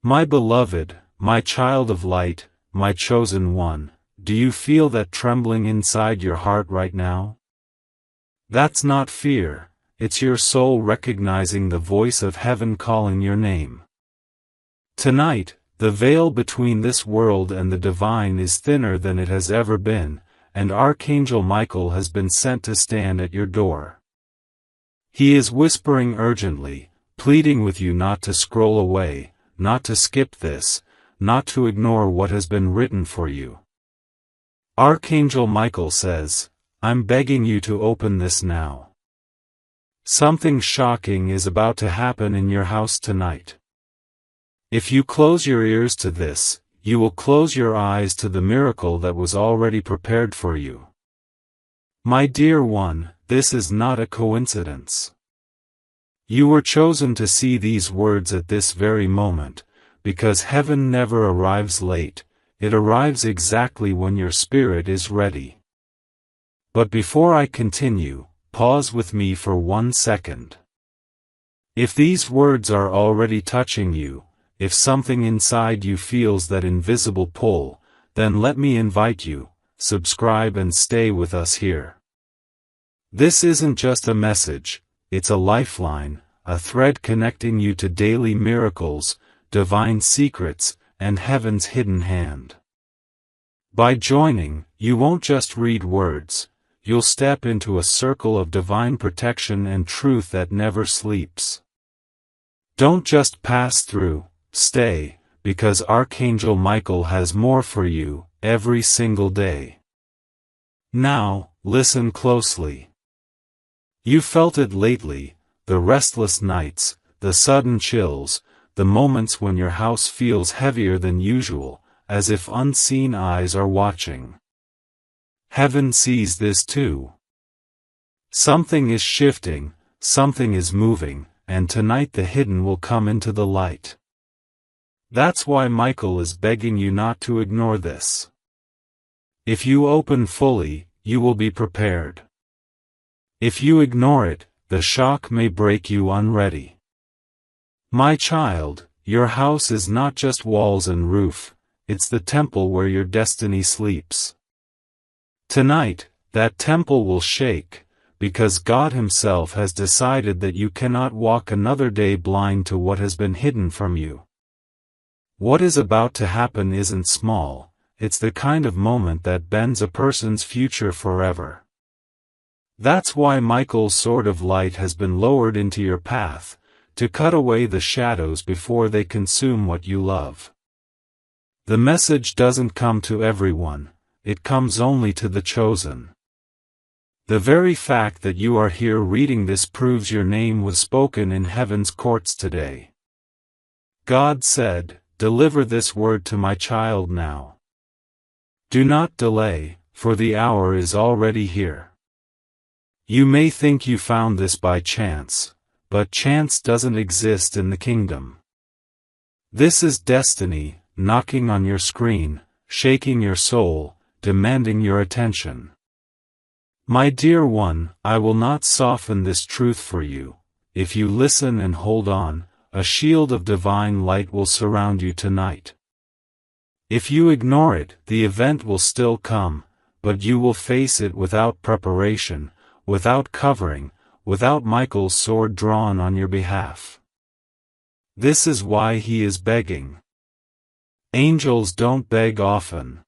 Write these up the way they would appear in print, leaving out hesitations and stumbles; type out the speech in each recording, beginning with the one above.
My beloved, my child of light, my chosen one, do you feel that trembling inside your heart right now? That's not fear, it's your soul recognizing the voice of heaven calling your name. Tonight, the veil between this world and the divine is thinner than it has ever been, and Archangel Michael has been sent to stand at your door. He is whispering urgently, pleading with you not to scroll away, not to skip this, not to ignore what has been written for you. Archangel Michael says, I'm begging you to open this now. Something shocking is about to happen in your house tonight. If you close your ears to this, you will close your eyes to the miracle that was already prepared for you. My dear one, this is not a coincidence. You were chosen to see these words at this very moment, because heaven never arrives late, it arrives exactly when your spirit is ready. But before I continue, pause with me for 1 second. If these words are already touching you, if something inside you feels that invisible pull, then let me invite you, subscribe and stay with us here. This isn't just a message, it's a lifeline, a thread connecting you to daily miracles, divine secrets, and heaven's hidden hand. By joining, you won't just read words, you'll step into a circle of divine protection and truth that never sleeps. Don't just pass through, stay, because Archangel Michael has more for you, every single day. Now, listen closely. You felt it lately, the restless nights, the sudden chills, the moments when your house feels heavier than usual, as if unseen eyes are watching. Heaven sees this too. Something is shifting, something is moving, and tonight the hidden will come into the light. That's why Michael is begging you not to ignore this. If you open fully, you will be prepared. If you ignore it, the shock may break you unready. My child, your house is not just walls and roof, it's the temple where your destiny sleeps. Tonight, that temple will shake, because God Himself has decided that you cannot walk another day blind to what has been hidden from you. What is about to happen isn't small, it's the kind of moment that bends a person's future forever. That's why Michael's sword of light has been lowered into your path, to cut away the shadows before they consume what you love. The message doesn't come to everyone, it comes only to the chosen. The very fact that you are here reading this proves your name was spoken in heaven's courts today. God said, "Deliver this word to my child now. Do not delay, for the hour is already here." You may think you found this by chance, but chance doesn't exist in the kingdom. This is destiny, knocking on your screen, shaking your soul, demanding your attention. My dear one, I will not soften this truth for you. If you listen and hold on, a shield of divine light will surround you tonight. If you ignore it, the event will still come, but you will face it without preparation, without covering, without Michael's sword drawn on your behalf. This is why he is begging. Angels don't beg often.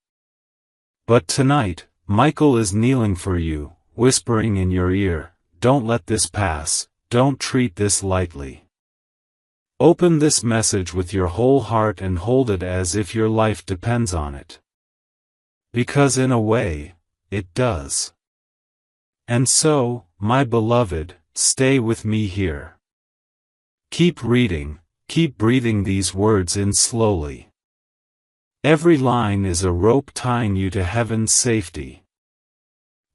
But tonight, Michael is kneeling for you, whispering in your ear, "Don't let this pass, don't treat this lightly." Open this message with your whole heart and hold it as if your life depends on it. Because in a way, it does. And so, my beloved, stay with me here. Keep reading, keep breathing these words in slowly. Every line is a rope tying you to heaven's safety.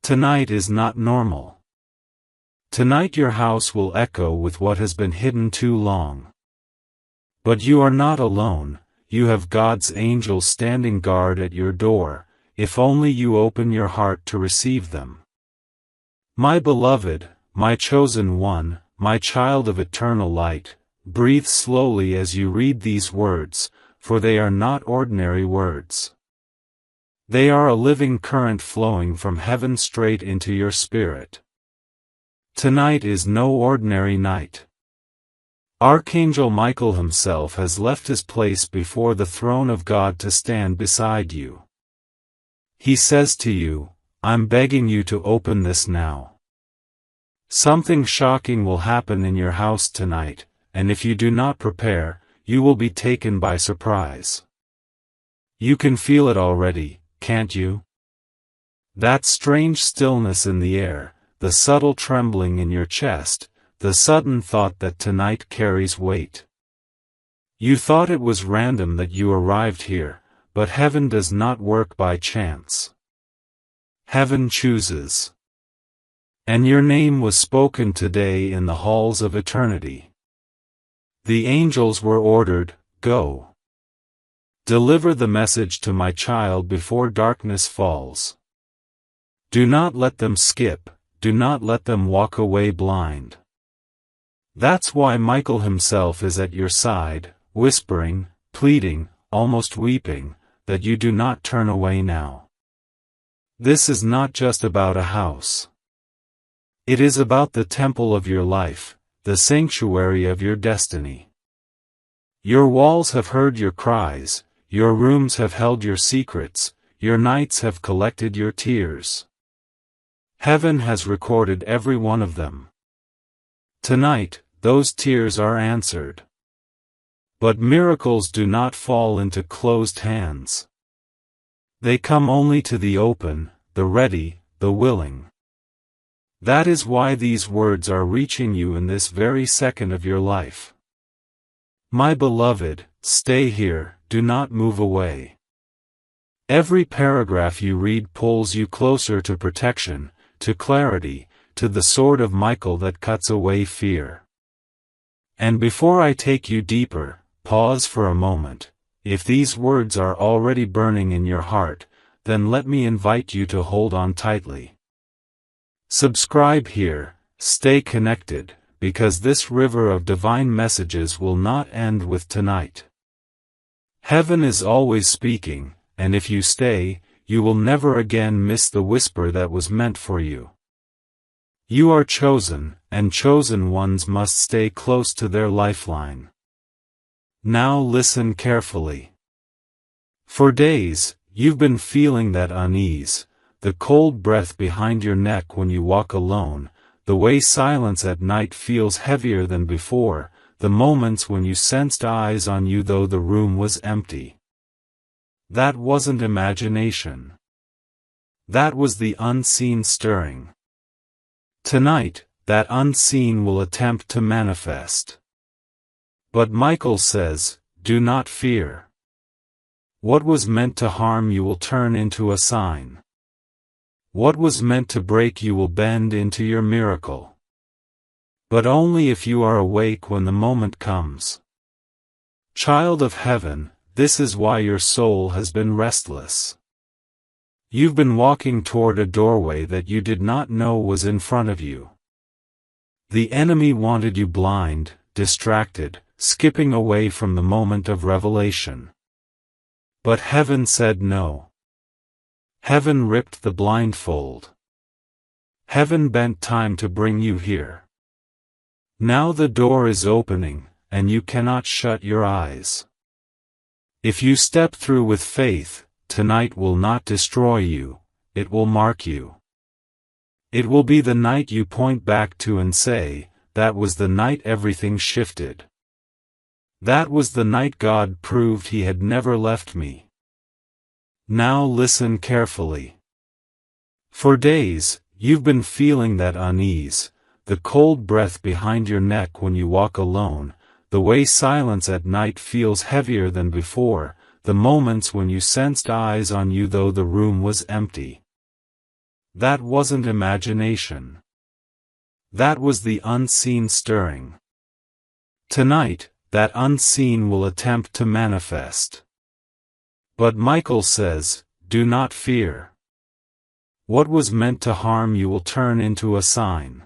Tonight is not normal. Tonight your house will echo with what has been hidden too long. But you are not alone, you have God's angels standing guard at your door, if only you open your heart to receive them. My beloved, my chosen one, my child of eternal light, breathe slowly as you read these words, for they are not ordinary words. They are a living current flowing from heaven straight into your spirit. Tonight is no ordinary night. Archangel Michael himself has left his place before the throne of God to stand beside you. He says to you, I'm begging you to open this now. Something shocking will happen in your house tonight, and if you do not prepare, you will be taken by surprise. You can feel it already, can't you? That strange stillness in the air, the subtle trembling in your chest, the sudden thought that tonight carries weight. You thought it was random that you arrived here, but heaven does not work by chance. Heaven chooses. And your name was spoken today in the halls of eternity. The angels were ordered, go. Deliver the message to my child before darkness falls. Do not let them skip, do not let them walk away blind. That's why Michael himself is at your side, whispering, pleading, almost weeping, that you do not turn away now. This is not just about a house. It is about the temple of your life, the sanctuary of your destiny. Your walls have heard your cries, your rooms have held your secrets, your nights have collected your tears. Heaven has recorded every one of them. Tonight, those tears are answered. But miracles do not fall into closed hands. They come only to the open, the ready, the willing. That is why these words are reaching you in this very second of your life. My beloved, stay here, do not move away. Every paragraph you read pulls you closer to protection, to clarity, to the sword of Michael that cuts away fear. And before I take you deeper, pause for a moment. If these words are already burning in your heart, then let me invite you to hold on tightly. Subscribe here, stay connected, because this river of divine messages will not end with tonight. Heaven is always speaking, and if you stay, you will never again miss the whisper that was meant for you. You are chosen, and chosen ones must stay close to their lifeline. Now listen carefully. For days, you've been feeling that unease, the cold breath behind your neck when you walk alone, the way silence at night feels heavier than before, the moments when you sensed eyes on you though the room was empty. That wasn't imagination. That was the unseen stirring. Tonight, that unseen will attempt to manifest. But Michael says, do not fear. What was meant to harm you will turn into a sign. What was meant to break you will bend into your miracle. But only if you are awake when the moment comes. Child of heaven, this is why your soul has been restless. You've been walking toward a doorway that you did not know was in front of you. The enemy wanted you blind, distracted, skipping away from the moment of revelation. But heaven said no. Heaven ripped the blindfold. Heaven bent time to bring you here. Now the door is opening, and you cannot shut your eyes. If you step through with faith, tonight will not destroy you, it will mark you. It will be the night you point back to and say, that was the night everything shifted. That was the night God proved He had never left me. Now listen carefully. For days, you've been feeling that unease, the cold breath behind your neck when you walk alone, the way silence at night feels heavier than before, the moments when you sensed eyes on you though the room was empty. That wasn't imagination. That was the unseen stirring. Tonight, that unseen will attempt to manifest. But Michael says, do not fear. What was meant to harm you will turn into a sign.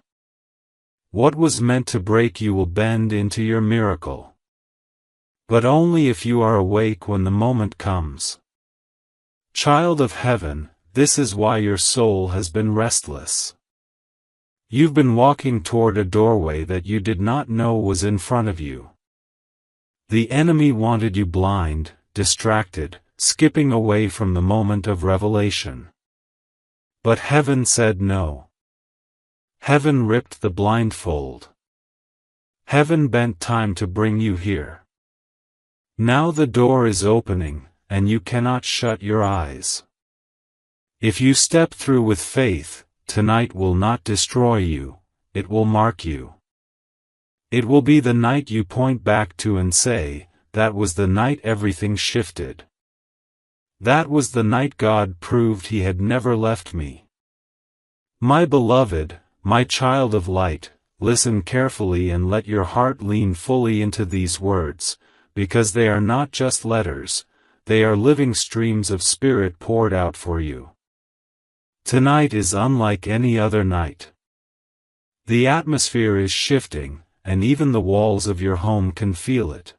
What was meant to break you will bend into your miracle. But only if you are awake when the moment comes. Child of heaven, this is why your soul has been restless. You've been walking toward a doorway that you did not know was in front of you. The enemy wanted you blind, distracted, skipping away from the moment of revelation. But heaven said no. Heaven ripped the blindfold. Heaven bent time to bring you here. Now the door is opening, and you cannot shut your eyes. If you step through with faith, tonight will not destroy you, it will mark you. It will be the night you point back to and say, that was the night everything shifted. That was the night God proved He had never left me. My beloved, my child of light, listen carefully and let your heart lean fully into these words, because they are not just letters, they are living streams of spirit poured out for you. Tonight is unlike any other night. The atmosphere is shifting, and even the walls of your home can feel it.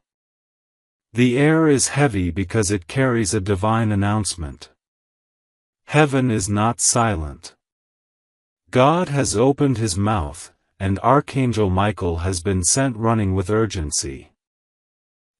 The air is heavy because it carries a divine announcement. Heaven is not silent. God has opened His mouth, and Archangel Michael has been sent running with urgency.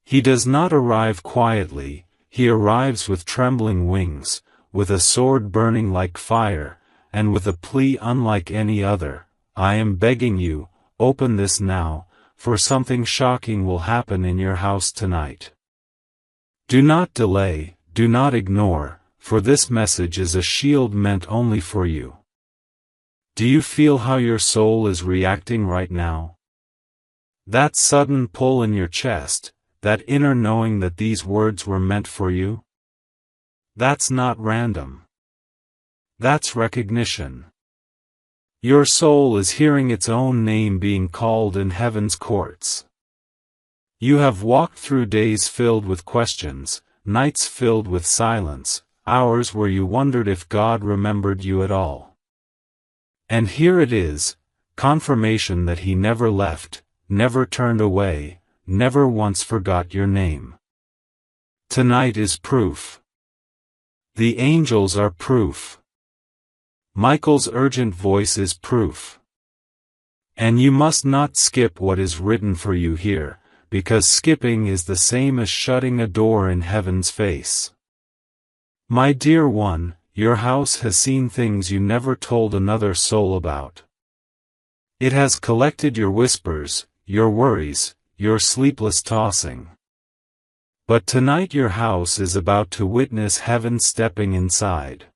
He does not arrive quietly, he arrives with trembling wings, with a sword burning like fire, and with a plea unlike any other. I am begging you, open this now, for something shocking will happen in your house tonight. Do not delay, do not ignore, for this message is a shield meant only for you. Do you feel how your soul is reacting right now? That sudden pull in your chest, that inner knowing that these words were meant for you? That's not random. That's recognition. Your soul is hearing its own name being called in heaven's courts. You have walked through days filled with questions, nights filled with silence, hours where you wondered if God remembered you at all. And here it is, confirmation that He never left, never turned away, never once forgot your name. Tonight is proof. The angels are proof. Michael's urgent voice is proof. And you must not skip what is written for you here, because skipping is the same as shutting a door in heaven's face. My dear one, your house has seen things you never told another soul about. It has collected your whispers, your worries, your sleepless tossing. But tonight your house is about to witness heaven stepping inside.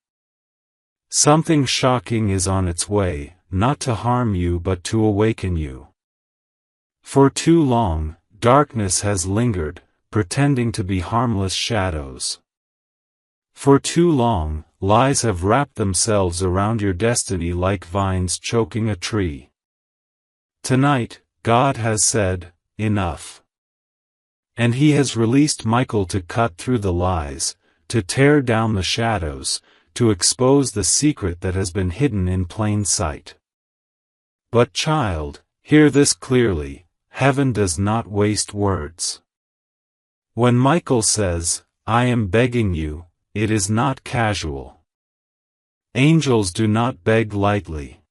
Something shocking is on its way, not to harm you but to awaken you. For too long, darkness has lingered, pretending to be harmless shadows. For too long, lies have wrapped themselves around your destiny like vines choking a tree. Tonight, God has said, enough. And He has released Michael to cut through the lies, to tear down the shadows, to expose the secret that has been hidden in plain sight. But child, hear this clearly, heaven does not waste words. When Michael says, I am begging you, it is not casual. Angels do not beg lightly.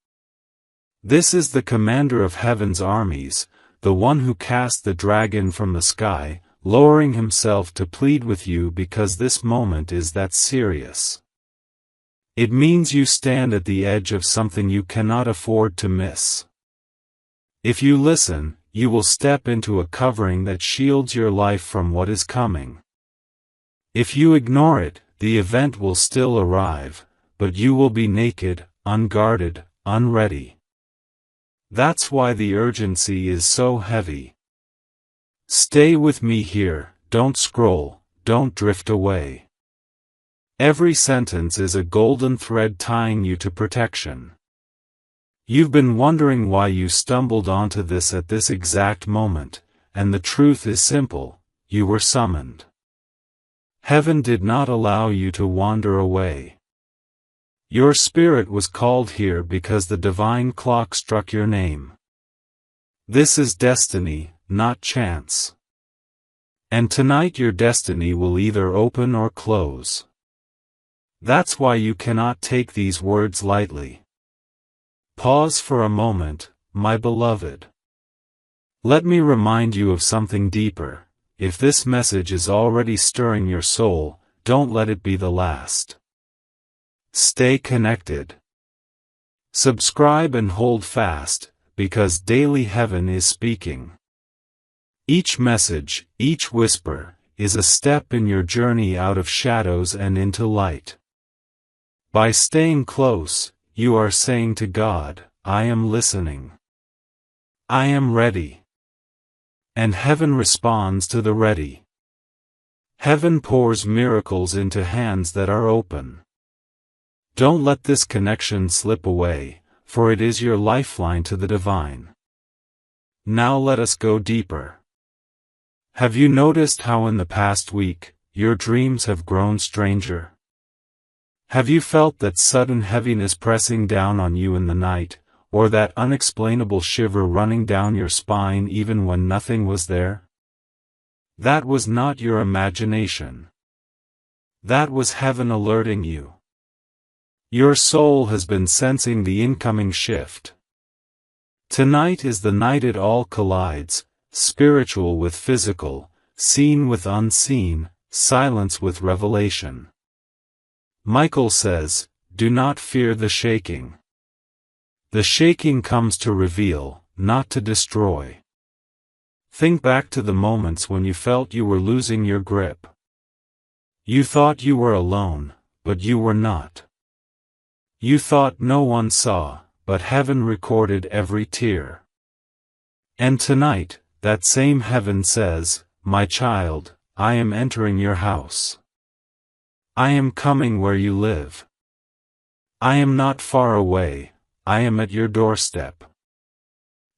This is the commander of heaven's armies, the one who cast the dragon from the sky, lowering himself to plead with you because this moment is that serious. It means you stand at the edge of something you cannot afford to miss. If you listen, you will step into a covering that shields your life from what is coming. If you ignore it, the event will still arrive, but you will be naked, unguarded, unready. That's why the urgency is so heavy. Stay with me here, don't scroll, don't drift away. Every sentence is a golden thread tying you to protection. You've been wondering why you stumbled onto this at this exact moment, and the truth is simple, you were summoned. Heaven did not allow you to wander away. Your spirit was called here because the divine clock struck your name. This is destiny, not chance. And tonight your destiny will either open or close. That's why you cannot take these words lightly. Pause for a moment, my beloved. Let me remind you of something deeper. If this message is already stirring your soul, don't let it be the last. Stay connected. Subscribe and hold fast, because daily heaven is speaking. Each message, each whisper, is a step in your journey out of shadows and into light. By staying close, you are saying to God, I am listening. I am ready. And heaven responds to the ready. Heaven pours miracles into hands that are open. Don't let this connection slip away, for it is your lifeline to the divine. Now let us go deeper. Have you noticed how in the past week, your dreams have grown stranger? Have you felt that sudden heaviness pressing down on you in the night, or that unexplainable shiver running down your spine even when nothing was there? That was not your imagination. That was heaven alerting you. Your soul has been sensing the incoming shift. Tonight is the night it all collides, spiritual with physical, seen with unseen, silence with revelation. Michael says, do not fear the shaking. The shaking comes to reveal, not to destroy. Think back to the moments when you felt you were losing your grip. You thought you were alone, but you were not. You thought no one saw, but heaven recorded every tear. And tonight, that same heaven says, my child, I am entering your house. I am coming where you live. I am not far away, I am at your doorstep.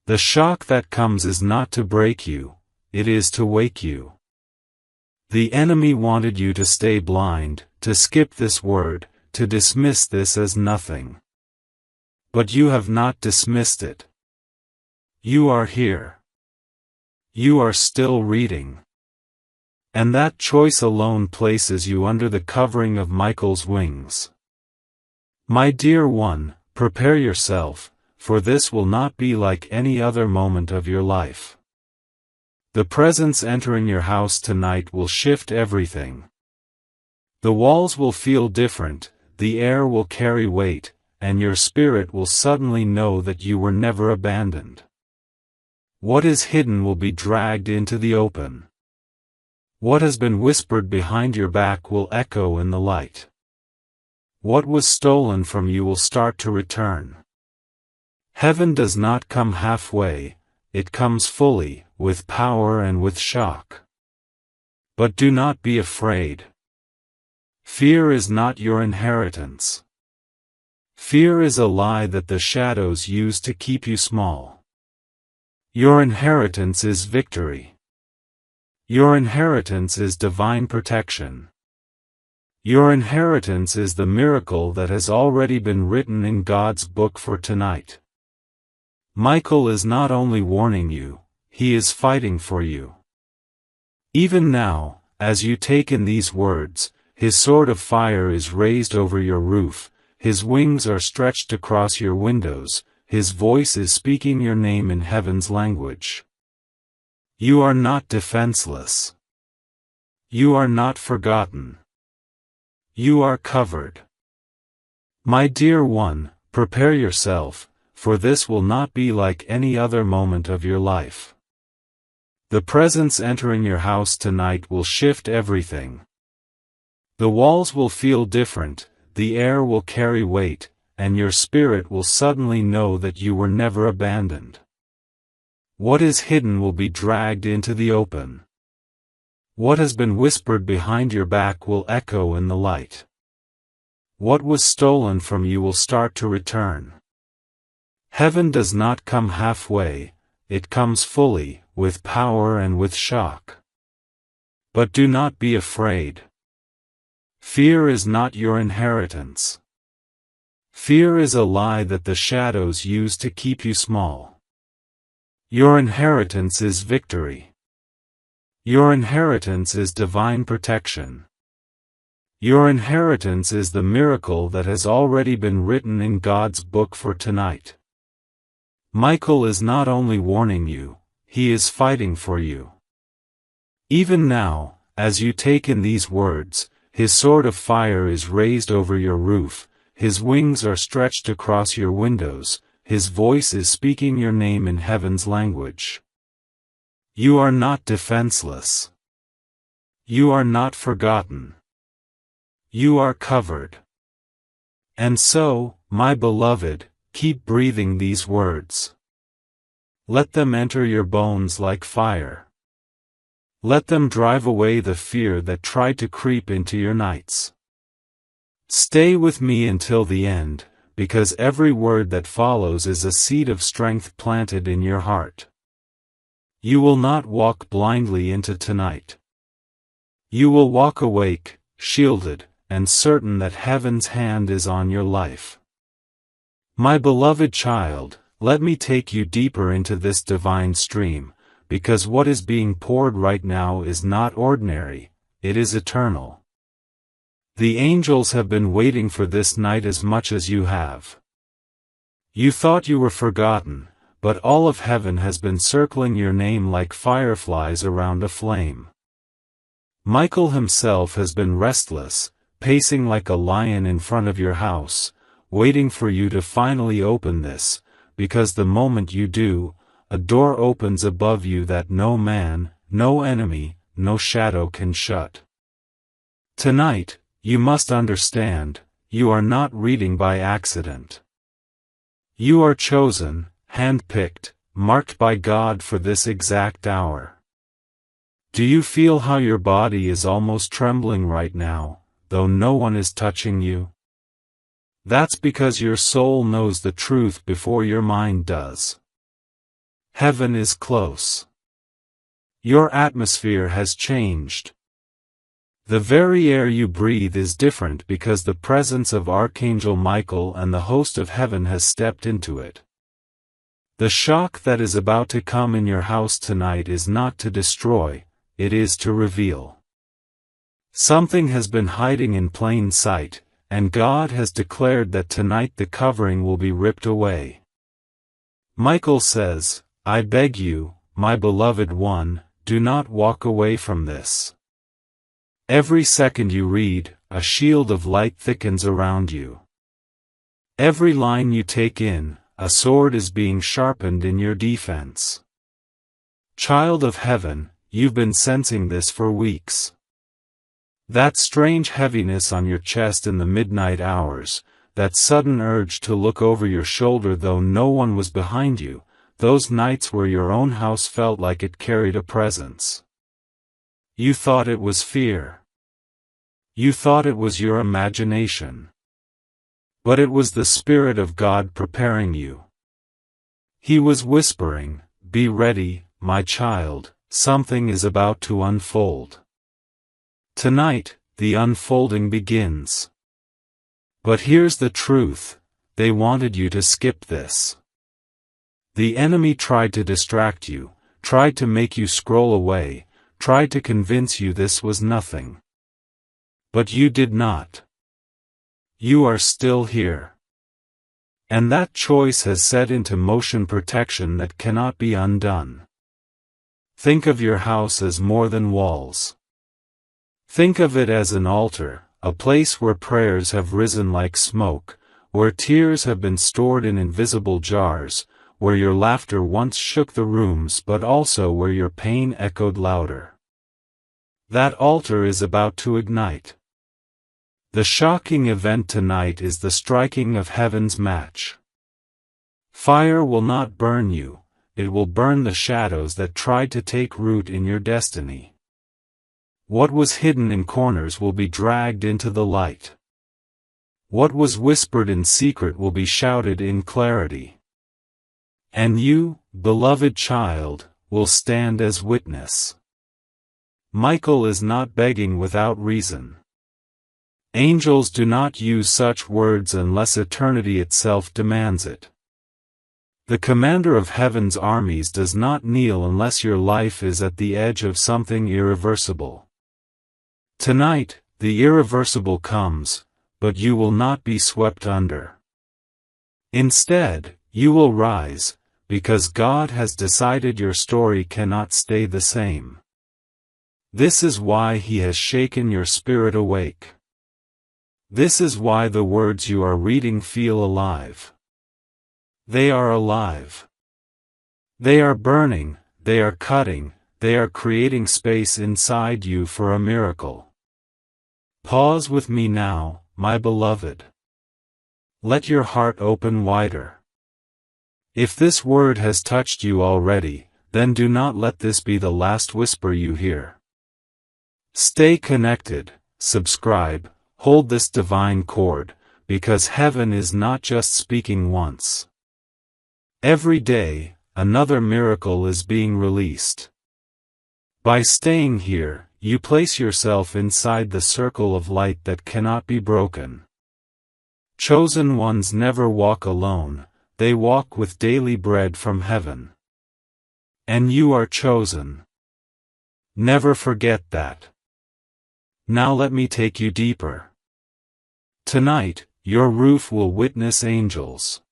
The shock that comes is not to break you, it is to wake you. The enemy wanted you to stay blind, to skip this word, to dismiss this as nothing. But you have not dismissed it. You are here. You are still reading. And that choice alone places you under the covering of Michael's wings. My dear one, prepare yourself, for this will not be like any other moment of your life. The presence entering your house tonight will shift everything. The walls will feel different, the air will carry weight, and your spirit will suddenly know that you were never abandoned. What is hidden will be dragged into the open. What has been whispered behind your back will echo in the light. What was stolen from you will start to return. Heaven does not come halfway, it comes fully, with power and with shock. But do not be afraid. Fear is not your inheritance. Fear is a lie that the shadows use to keep you small. Your inheritance is victory. Your inheritance is divine protection. Your inheritance is the miracle that has already been written in God's book for tonight. Michael is not only warning you, he is fighting for you. Even now, as you take in these words, his sword of fire is raised over your roof, his wings are stretched across your windows, his voice is speaking your name in heaven's language. You are not defenseless. You are not forgotten. You are covered. My dear one, prepare yourself, for this will not be like any other moment of your life. The presence entering your house tonight will shift everything. The walls will feel different, the air will carry weight, and your spirit will suddenly know that you were never abandoned. What is hidden will be dragged into the open. What has been whispered behind your back will echo in the light. What was stolen from you will start to return. Heaven does not come halfway, it comes fully, with power and with shock. But do not be afraid. Fear is not your inheritance. Fear is a lie that the shadows use to keep you small. Your inheritance is victory. Your inheritance is divine protection. Your inheritance is the miracle that has already been written in God's book for tonight. Michael is not only warning you, he is fighting for you. Even now, as you take in these words, his sword of fire is raised over your roof, his wings are stretched across your windows, his voice is speaking your name in heaven's language. You are not defenseless. You are not forgotten. You are covered. And so, my beloved, keep breathing these words. Let them enter your bones like fire. Let them drive away the fear that tried to creep into your nights. Stay with me until the end, because every word that follows is a seed of strength planted in your heart. You will not walk blindly into tonight. You will walk awake, shielded, and certain that heaven's hand is on your life. My beloved child, let me take you deeper into this divine stream, because what is being poured right now is not ordinary, it is eternal. The angels have been waiting for this night as much as you have. You thought you were forgotten, but all of heaven has been circling your name like fireflies around a flame. Michael himself has been restless, pacing like a lion in front of your house, waiting for you to finally open this, because the moment you do, a door opens above you that no man, no enemy, no shadow can shut. Tonight, you must understand, you are not reading by accident. You are chosen, handpicked, marked by God for this exact hour. Do you feel how your body is almost trembling right now, though no one is touching you? That's because your soul knows the truth before your mind does. Heaven is close. Your atmosphere has changed. The very air you breathe is different because the presence of Archangel Michael and the host of heaven has stepped into it. The shock that is about to come in your house tonight is not to destroy, it is to reveal. Something has been hiding in plain sight, and God has declared that tonight the covering will be ripped away. Michael says, I beg you, my beloved one, do not walk away from this. Every second you read, a shield of light thickens around you. Every line you take in, a sword is being sharpened in your defense. Child of heaven, you've been sensing this for weeks. That strange heaviness on your chest in the midnight hours, that sudden urge to look over your shoulder though no one was behind you, those nights where your own house felt like it carried a presence. You thought it was fear. You thought it was your imagination. But it was the Spirit of God preparing you. He was whispering, be ready, my child, something is about to unfold. Tonight, the unfolding begins. But here's the truth, they wanted you to skip this. The enemy tried to distract you, tried to make you scroll away, tried to convince you this was nothing. But you did not. You are still here. And that choice has set into motion protection that cannot be undone. Think of your house as more than walls. Think of it as an altar, a place where prayers have risen like smoke, where tears have been stored in invisible jars, where your laughter once shook the rooms but also where your pain echoed louder. That altar is about to ignite. The shocking event tonight is the striking of heaven's match. Fire will not burn you, it will burn the shadows that tried to take root in your destiny. What was hidden in corners will be dragged into the light. What was whispered in secret will be shouted in clarity. And you, beloved child, will stand as witness. Michael is not begging without reason. Angels do not use such words unless eternity itself demands it. The commander of heaven's armies does not kneel unless your life is at the edge of something irreversible. Tonight, the irreversible comes, but you will not be swept under. Instead, you will rise, because God has decided your story cannot stay the same. This is why He has shaken your spirit awake. This is why the words you are reading feel alive. They are alive. They are burning, they are cutting, they are creating space inside you for a miracle. Pause with me now, my beloved. Let your heart open wider. If this word has touched you already, then do not let this be the last whisper you hear. Stay connected, subscribe, hold this divine cord, because heaven is not just speaking once. Every day, another miracle is being released. By staying here, you place yourself inside the circle of light that cannot be broken. Chosen ones never walk alone, they walk with daily bread from heaven. And you are chosen. Never forget that. Now let me take you deeper. Tonight, your roof will witness angels.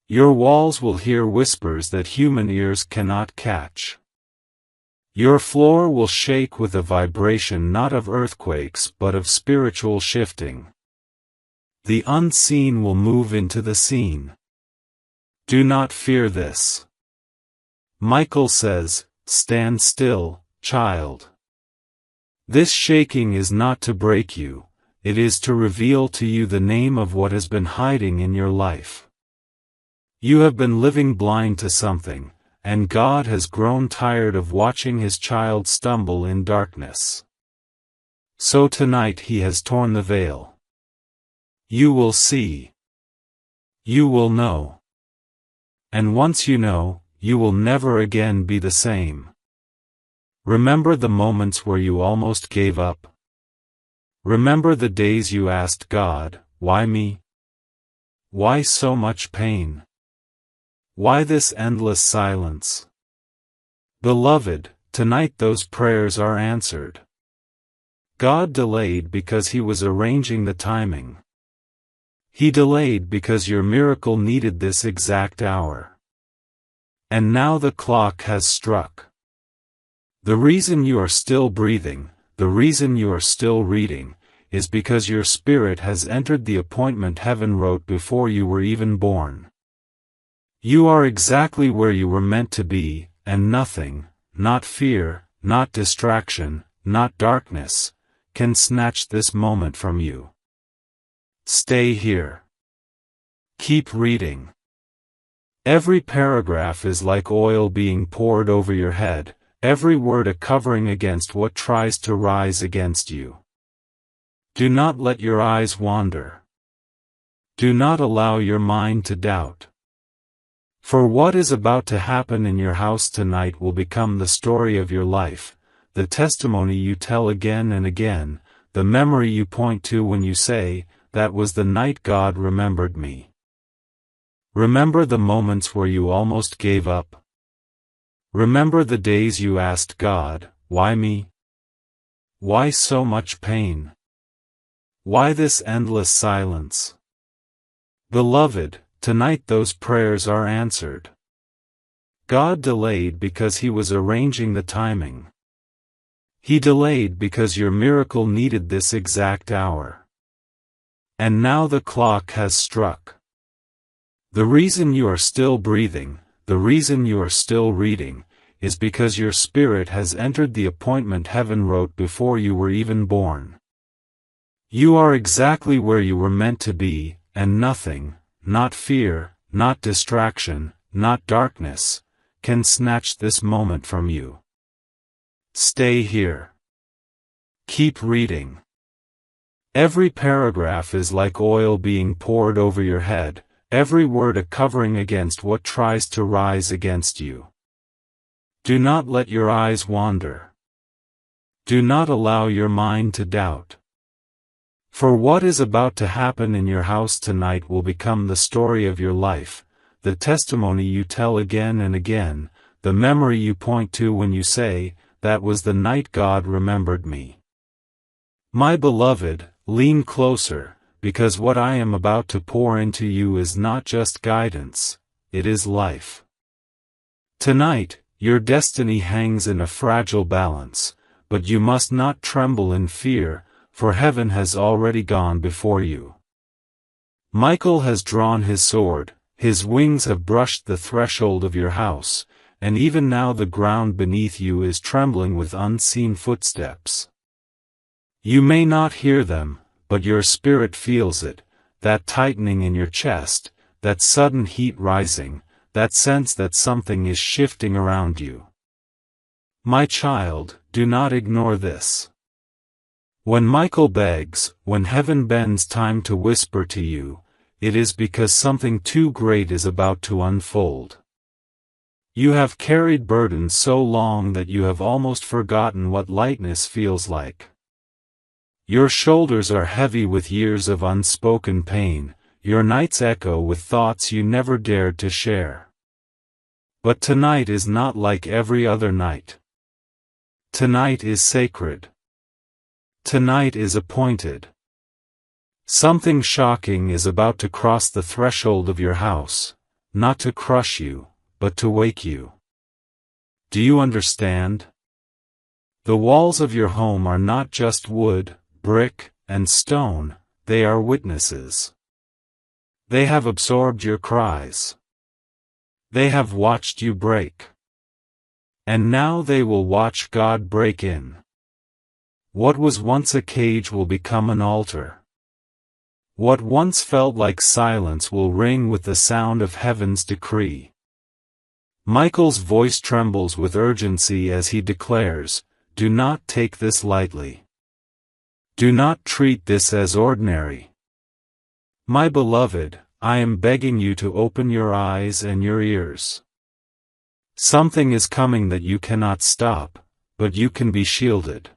Your walls will hear whispers that human ears cannot catch. Your floor will shake with a vibration not of earthquakes but of spiritual shifting. The unseen will move into the seen. Do not fear this. Michael says, "Stand still, child." This shaking is not to break you, it is to reveal to you the name of what has been hiding in your life. You have been living blind to something, and God has grown tired of watching His child stumble in darkness. So tonight He has torn the veil. You will see. You will know. And once you know, you will never again be the same. Remember the moments where you almost gave up. Remember the days you asked God, "Why me? Why so much pain? Why this endless silence?" Beloved, tonight those prayers are answered. God delayed because He was arranging the timing. He delayed because your miracle needed this exact hour. And now the clock has struck. The reason you are still breathing, the reason you are still reading, is because your spirit has entered the appointment heaven wrote before you were even born. You are exactly where you were meant to be, and nothing, not fear, not distraction, not darkness, can snatch this moment from you. Stay here. Keep reading. Every paragraph is like oil being poured over your head, every word a covering against what tries to rise against you. Do not let your eyes wander. Do not allow your mind to doubt. For what is about to happen in your house tonight will become the story of your life, the testimony you tell again and again, the memory you point to when you say, "That was the night God remembered me." Remember the moments where you almost gave up. Remember the days you asked God, "Why me? Why so much pain? Why this endless silence?" Beloved, tonight those prayers are answered. God delayed because He was arranging the timing. He delayed because your miracle needed this exact hour. And now the clock has struck. The reason you are still breathing, the reason you are still reading, is because your spirit has entered the appointment heaven wrote before you were even born. You are exactly where you were meant to be, and nothing, not fear, not distraction, not darkness, can snatch this moment from you. Stay here. Keep reading. Every paragraph is like oil being poured over your head, every word a covering against what tries to rise against you. Do not let your eyes wander. Do not allow your mind to doubt. For what is about to happen in your house tonight will become the story of your life, the testimony you tell again and again, the memory you point to when you say, "That was the night God remembered me." My beloved, lean closer, because what I am about to pour into you is not just guidance, it is life. Tonight, your destiny hangs in a fragile balance, but you must not tremble in fear, for heaven has already gone before you. Michael has drawn his sword, his wings have brushed the threshold of your house, and even now the ground beneath you is trembling with unseen footsteps. You may not hear them, but your spirit feels it, that tightening in your chest, that sudden heat rising, that sense that something is shifting around you. My child, do not ignore this. When Michael begs, when heaven bends time to whisper to you, it is because something too great is about to unfold. You have carried burdens so long that you have almost forgotten what lightness feels like. Your shoulders are heavy with years of unspoken pain, your nights echo with thoughts you never dared to share. But tonight is not like every other night. Tonight is sacred. Tonight is appointed. Something shocking is about to cross the threshold of your house, not to crush you, but to wake you. Do you understand? The walls of your home are not just wood, brick, and stone, they are witnesses. They have absorbed your cries. They have watched you break. And now they will watch God break in. What was once a cage will become an altar. What once felt like silence will ring with the sound of heaven's decree. Michael's voice trembles with urgency as he declares, "Do not take this lightly. Do not treat this as ordinary. My beloved, I am begging you to open your eyes and your ears. Something is coming that you cannot stop, but you can be shielded.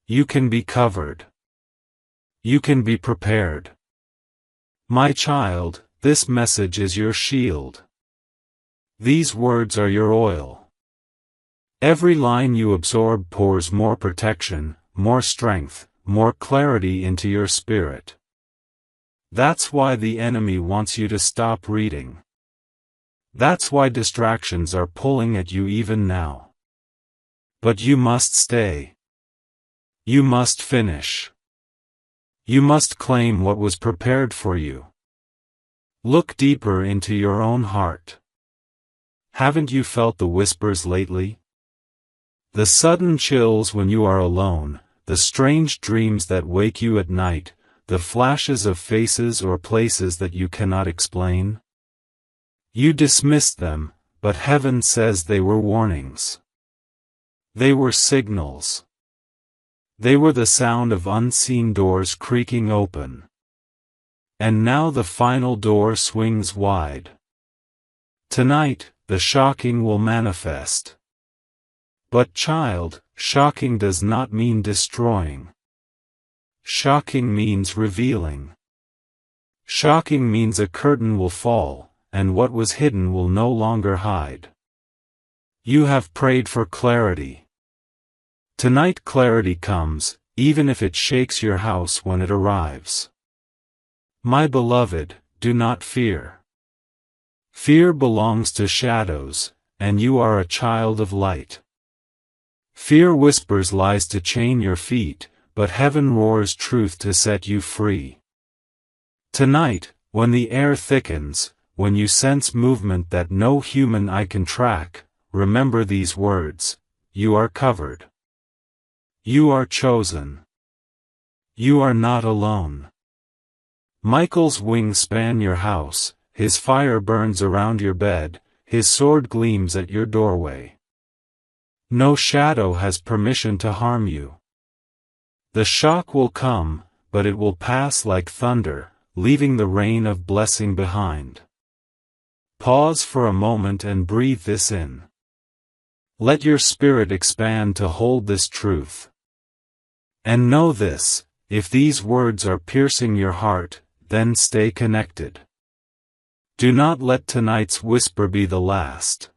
You can be covered. You can be prepared. My child, this message is your shield. These words are your oil. Every line you absorb pours more protection, more strength, more clarity into your spirit. That's why the enemy wants you to stop reading. That's why distractions are pulling at you even now. But you must stay. You must finish. You must claim what was prepared for you. Look deeper into your own heart. Haven't you felt the whispers lately? The sudden chills when you are alone, the strange dreams that wake you at night, the flashes of faces or places that you cannot explain? You dismissed them, but heaven says they were warnings. They were signals. They were the sound of unseen doors creaking open. And now the final door swings wide. Tonight, the shocking will manifest. But child, shocking does not mean destroying. Shocking means revealing. Shocking means a curtain will fall, and what was hidden will no longer hide. You have prayed for clarity. Tonight clarity comes, even if it shakes your house when it arrives. My beloved, do not fear. Fear belongs to shadows, and you are a child of light. Fear whispers lies to chain your feet, but heaven roars truth to set you free. Tonight, when the air thickens, when you sense movement that no human eye can track, remember these words: you are covered. You are chosen. You are not alone. Michael's wings span your house, his fire burns around your bed, his sword gleams at your doorway. No shadow has permission to harm you. The shock will come, but it will pass like thunder, leaving the rain of blessing behind. Pause for a moment and breathe this in. Let your spirit expand to hold this truth. And know this: if these words are piercing your heart, then stay connected. Do not let tonight's whisper be the last.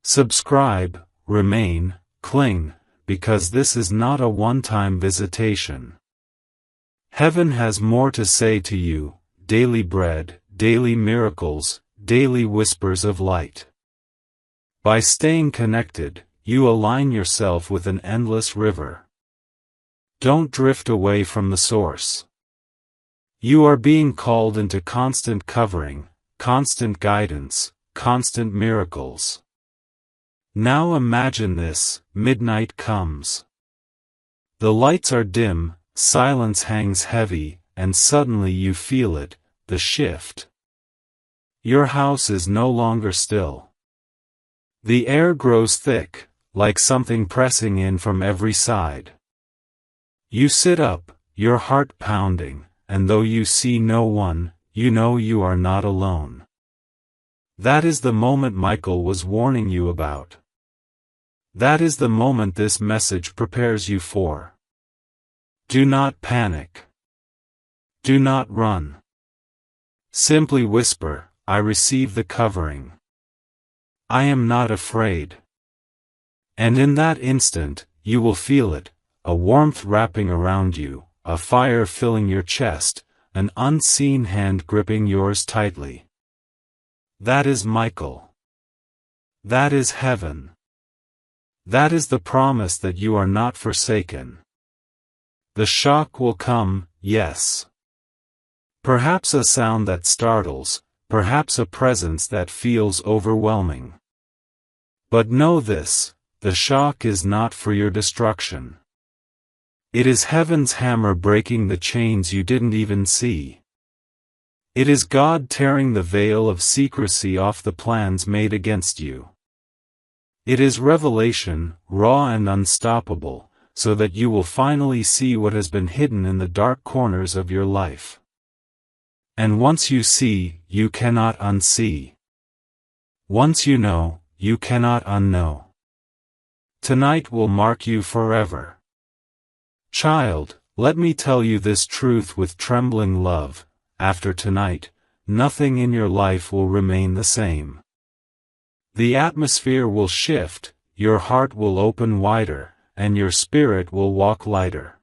Subscribe, remain, cling, because this is not a one-time visitation. Heaven has more to say to you, daily bread, daily miracles, daily whispers of light. By staying connected, you align yourself with an endless river. Don't drift away from the source. You are being called into constant covering, constant guidance, constant miracles. Now imagine this: midnight comes. The lights are dim, silence hangs heavy, and suddenly you feel it, the shift. Your house is no longer still. The air grows thick, like something pressing in from every side. You sit up, your heart pounding, and though you see no one, you know you are not alone. That is the moment Michael was warning you about. That is the moment this message prepares you for. Do not panic. Do not run. Simply whisper, I receive the covering. I am not afraid. And in that instant, you will feel it, a warmth wrapping around you, a fire filling your chest, an unseen hand gripping yours tightly. That is Michael. That is heaven. That is the promise that you are not forsaken. The shock will come, yes. Perhaps a sound that startles, perhaps a presence that feels overwhelming. But know this, the shock is not for your destruction. It is heaven's hammer breaking the chains you didn't even see. It is God tearing the veil of secrecy off the plans made against you. It is revelation, raw and unstoppable, so that you will finally see what has been hidden in the dark corners of your life. And once you see, you cannot unsee. Once you know, you cannot unknow. Tonight will mark you forever. Child, let me tell you this truth with trembling love: after tonight, nothing in your life will remain the same. The atmosphere will shift, your heart will open wider, and your spirit will walk lighter.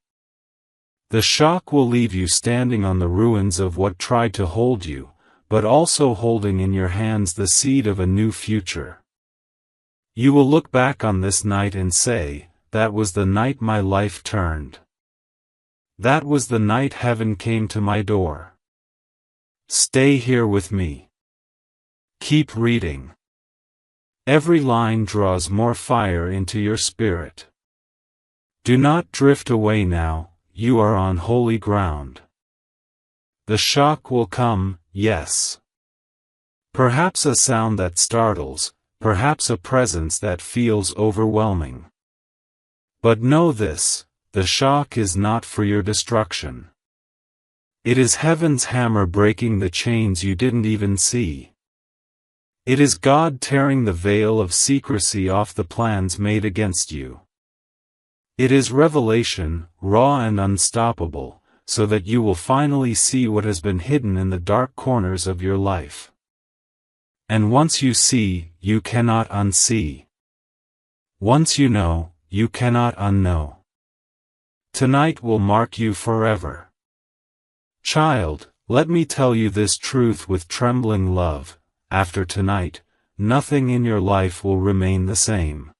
The shock will leave you standing on the ruins of what tried to hold you, but also holding in your hands the seed of a new future. You will look back on this night and say, that was the night my life turned. That was the night heaven came to my door. Stay here with me. Keep reading. Every line draws more fire into your spirit. Do not drift away now, you are on holy ground. The shock will come, yes. Perhaps a sound that startles, perhaps a presence that feels overwhelming. But know this, the shock is not for your destruction. It is heaven's hammer breaking the chains you didn't even see. It is God tearing the veil of secrecy off the plans made against you. It is revelation, raw and unstoppable, so that you will finally see what has been hidden in the dark corners of your life. And once you see, you cannot unsee. Once you know, you cannot unknow. Tonight will mark you forever. Child, let me tell you this truth with trembling love: after tonight, nothing in your life will remain the same.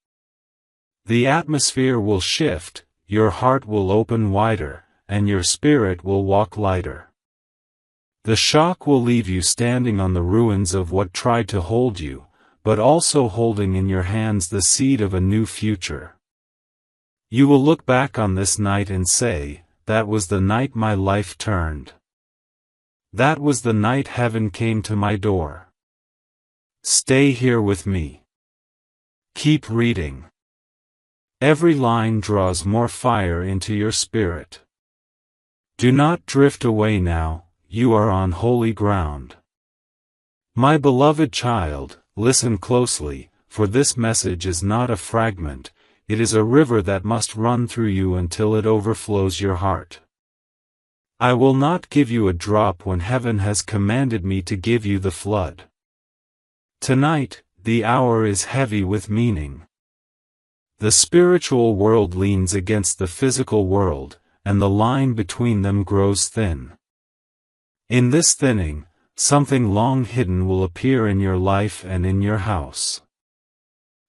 The atmosphere will shift, your heart will open wider, and your spirit will walk lighter. The shock will leave you standing on the ruins of what tried to hold you, but also holding in your hands the seed of a new future. You will look back on this night and say, that was the night my life turned. That was the night heaven came to my door. Stay here with me. Keep reading. Every line draws more fire into your spirit. Do not drift away now, you are on holy ground. My beloved child, listen closely, for this message is not a fragment, it is a river that must run through you until it overflows your heart. I will not give you a drop when heaven has commanded me to give you the flood. Tonight, the hour is heavy with meaning. The spiritual world leans against the physical world, and the line between them grows thin. In this thinning, something long hidden will appear in your life and in your house.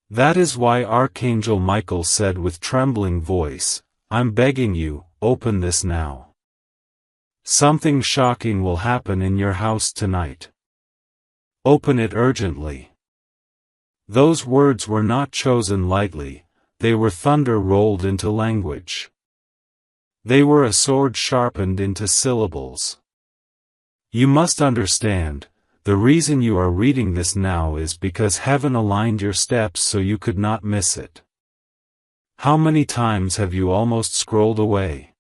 That is why Archangel Michael said with trembling voice, "I'm begging you, open this now. Something shocking will happen in your house tonight. Open it urgently." Those words were not chosen lightly, they were thunder rolled into language. They were a sword sharpened into syllables. You must understand, the reason you are reading this now is because heaven aligned your steps so you could not miss it. How many times have you almost scrolled away?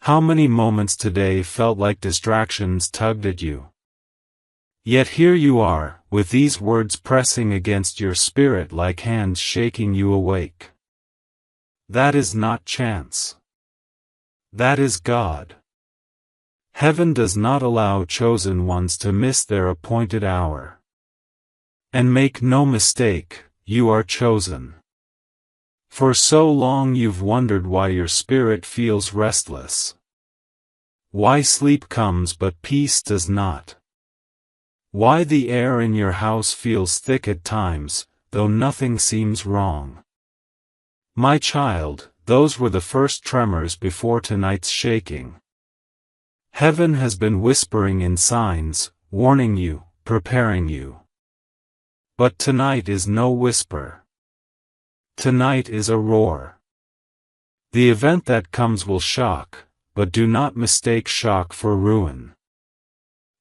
How many moments today felt like distractions tugged at you? Yet here you are, with these words pressing against your spirit like hands shaking you awake. That is not chance. That is God. Heaven does not allow chosen ones to miss their appointed hour. And make no mistake, you are chosen. For so long you've wondered why your spirit feels restless. Why sleep comes but peace does not. Why the air in your house feels thick at times, though nothing seems wrong. My child, those were the first tremors before tonight's shaking. Heaven has been whispering in signs, warning you, preparing you. But tonight is no whisper. Tonight is a roar. The event that comes will shock, but do not mistake shock for ruin.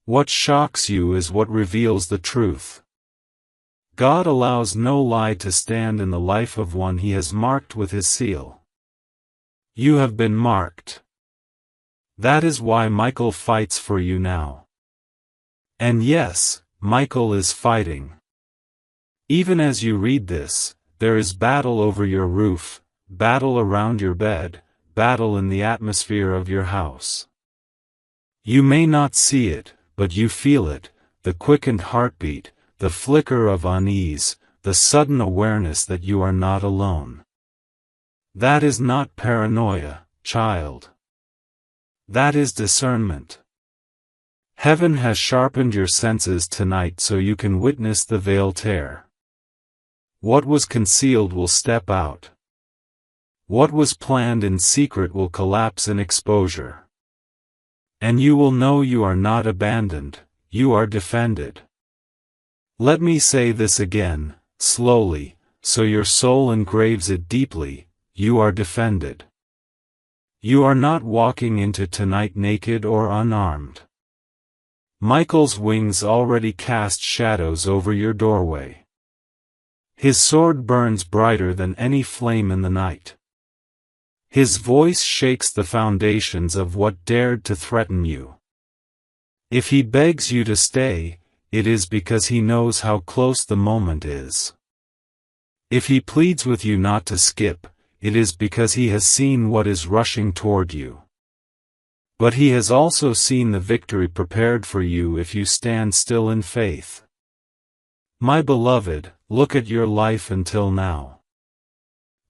What shocks you is what reveals the truth. God allows no lie to stand in the life of one He has marked with His seal. You have been marked. That is why Michael fights for you now. And yes, Michael is fighting. Even as you read this, there is battle over your roof, battle around your bed, battle in the atmosphere of your house. You may not see it, but you feel it, the quickened heartbeat, the flicker of unease, the sudden awareness that you are not alone. That is not paranoia, child. That is discernment. Heaven has sharpened your senses tonight so you can witness the veil tear. What was concealed will step out. What was planned in secret will collapse in exposure. And you will know you are not abandoned, you are defended. Let me say this again, slowly, so your soul engraves it deeply, you are defended. You are not walking into tonight naked or unarmed. Michael's wings already cast shadows over your doorway. His sword burns brighter than any flame in the night. His voice shakes the foundations of what dared to threaten you. If he begs you to stay, it is because he knows how close the moment is. If he pleads with you not to skip, it is because he has seen what is rushing toward you. But he has also seen the victory prepared for you if you stand still in faith. My beloved, look at your life until now.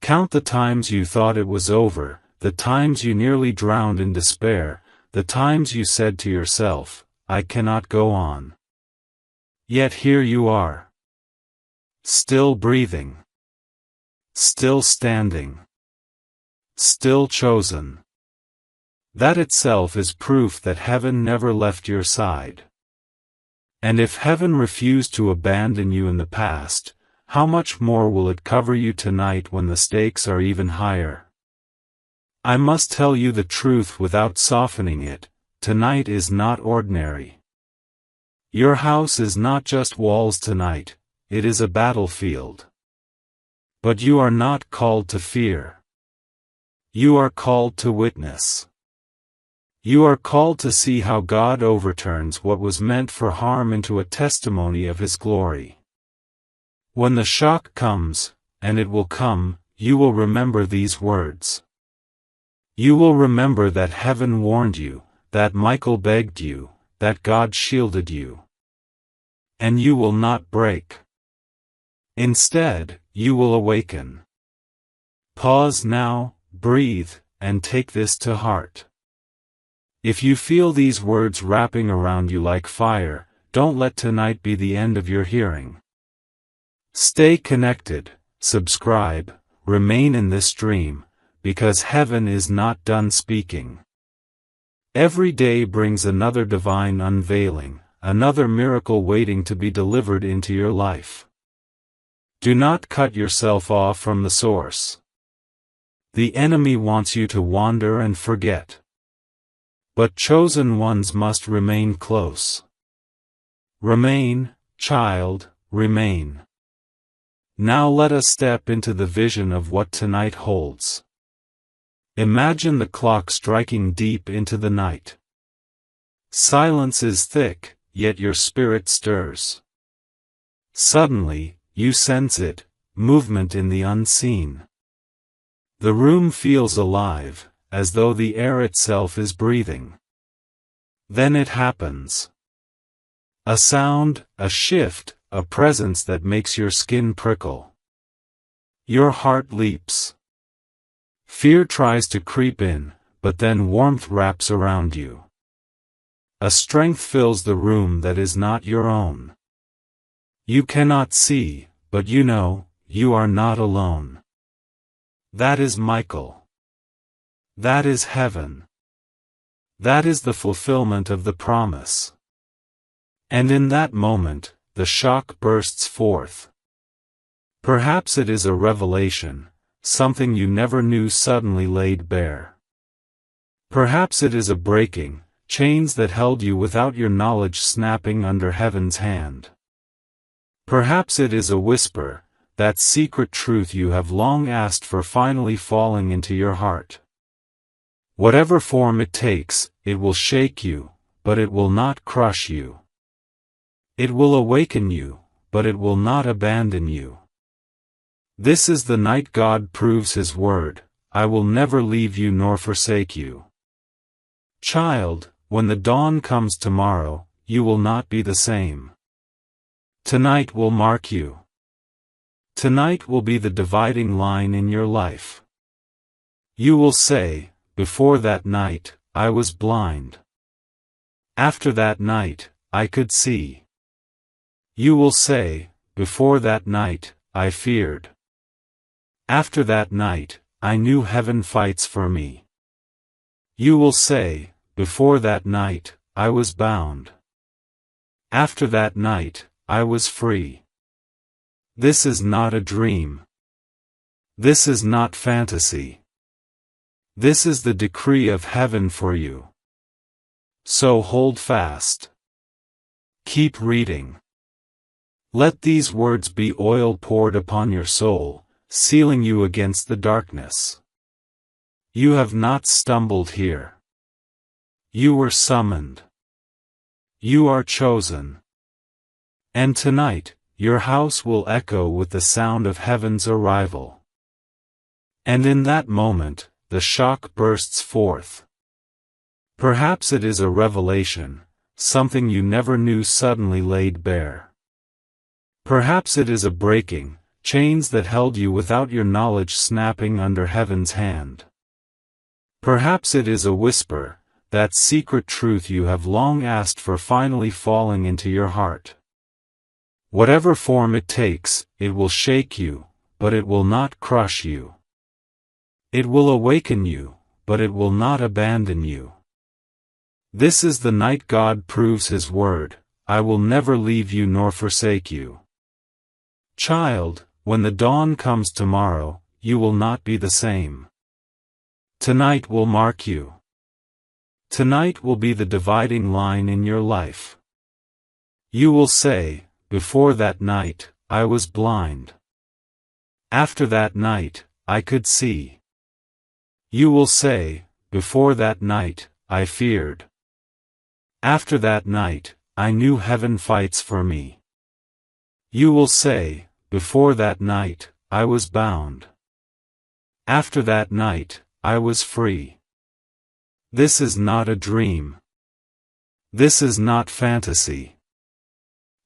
Count the times you thought it was over, the times you nearly drowned in despair, the times you said to yourself, "I cannot go on." Yet here you are. Still breathing. Still standing. Still chosen. That itself is proof that heaven never left your side. And if heaven refused to abandon you in the past, how much more will it cover you tonight when the stakes are even higher? I must tell you the truth without softening it, tonight is not ordinary. Your house is not just walls tonight, it is a battlefield. But you are not called to fear. You are called to witness. You are called to see how God overturns what was meant for harm into a testimony of His glory. When the shock comes, and it will come, you will remember these words. You will remember that heaven warned you, that Michael begged you, that God shielded you. And you will not break. Instead, you will awaken. Pause now, breathe, and take this to heart. If you feel these words wrapping around you like fire, don't let tonight be the end of your hearing. Stay connected, subscribe, remain in this dream, because heaven is not done speaking. Every day brings another divine unveiling, another miracle waiting to be delivered into your life. Do not cut yourself off from the source. The enemy wants you to wander and forget. But chosen ones must remain close. Remain, child, remain. Now let us step into the vision of what tonight holds. Imagine the clock striking deep into the night. Silence is thick, yet your spirit stirs. Suddenly, you sense it, movement in the unseen. The room feels alive, as though the air itself is breathing. Then it happens. A sound, a shift, a presence that makes your skin prickle. Your heart leaps. Fear tries to creep in, but then warmth wraps around you. A strength fills the room that is not your own. You cannot see, but you know, you are not alone. That is Michael. That is heaven. That is the fulfillment of the promise. And in that moment, the shock bursts forth. Perhaps it is a revelation, something you never knew suddenly laid bare. Perhaps it is a breaking, chains that held you without your knowledge snapping under heaven's hand. Perhaps it is a whisper, that secret truth you have long asked for finally falling into your heart. Whatever form it takes, it will shake you, but it will not crush you. It will awaken you, but it will not abandon you. This is the night God proves His word, I will never leave you nor forsake you. Child, when the dawn comes tomorrow, you will not be the same. Tonight will mark you. Tonight will be the dividing line in your life. You will say, before that night, I was blind. After that night, I could see. You will say, before that night, I feared. After that night, I knew heaven fights for me. You will say, before that night, I was bound. After that night, I was free. This is not a dream. This is not fantasy. This is the decree of heaven for you. So hold fast. Keep reading. Let these words be oil poured upon your soul, sealing you against the darkness. You have not stumbled here. You were summoned. You are chosen. And tonight, your house will echo with the sound of heaven's arrival. And in that moment, the shock bursts forth. Perhaps it is a revelation, something you never knew suddenly laid bare. Perhaps it is a breaking, chains that held you without your knowledge snapping under heaven's hand. Perhaps it is a whisper, that secret truth you have long asked for finally falling into your heart. Whatever form it takes, it will shake you, but it will not crush you. It will awaken you, but it will not abandon you. This is the night God proves His word, I will never leave you nor forsake you. Child, when the dawn comes tomorrow, you will not be the same. Tonight will mark you. Tonight will be the dividing line in your life. You will say, before that night, I was blind. After that night, I could see. You will say, before that night, I feared. After that night, I knew heaven fights for me. You will say, before that night, I was bound. After that night, I was free. This is not a dream. This is not fantasy.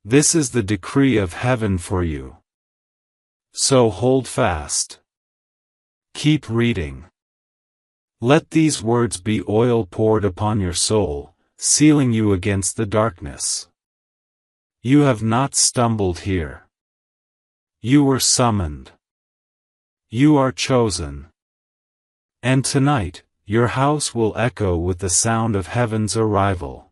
This is the decree of heaven for you. So hold fast. Keep reading. Let these words be oil poured upon your soul, sealing you against the darkness. You have not stumbled here. You were summoned. You are chosen. And tonight, your house will echo with the sound of heaven's arrival.